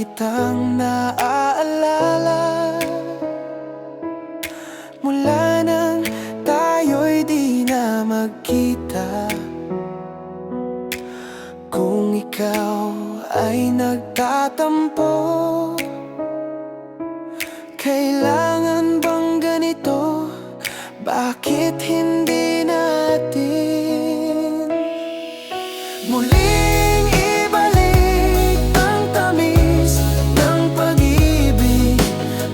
kitang naaalala mula nang tayo'y di na magkita. Kung ikaw ay nagtatampo, kailangan bang ganito? Bakit hindi natin muling ibalik ang tamis ng pag-ibig?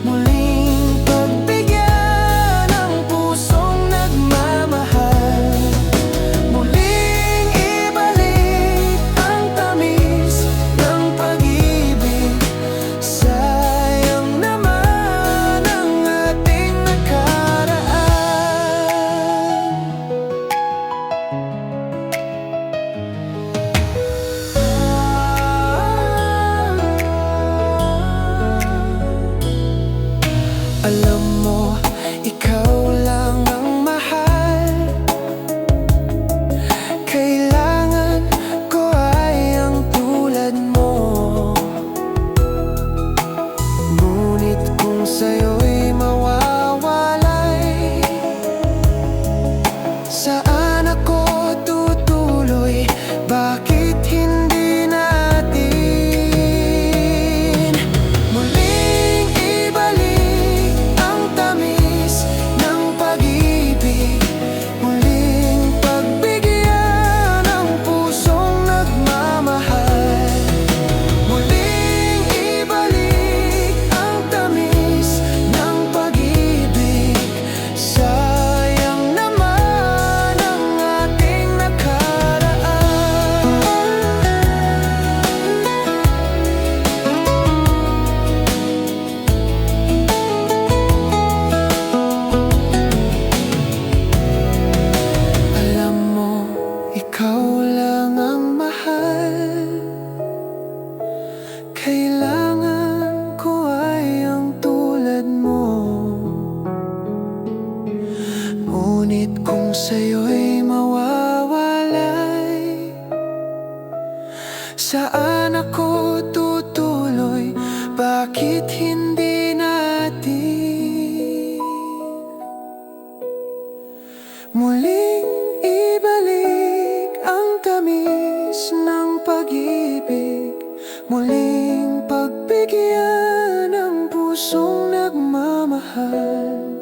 Muling pagbigyan ang pusong nagmamahal. Muling ibalik ang tamis ng pag-ibig. Sayang naman ang ating nakaraan. Alam mo, ikaw lang ang mahal. Kailangan ko ay ang tulad mo. Ngunit kung sa'yo'y mawawalay, saan ako tutuloy? Bakit hindi natin muling ibalik ang tamis ng pag-ibig? Muling pagbigyan ang pusong nagmamahal. Muling ibalik ang tamis ng pag-ibig. Sayang naman ang ating nakaraan. Alam mo, ikaw lang ang mahal. Kailangan ko ay ang tulad mo. Ngunit kung sa'yo'y mawawalay, saan ako tutuloy? Bakit hindi natin muling ibalik ang tamis ng pag-ibig? Muling pagbigyan ang pusong nagmamahal.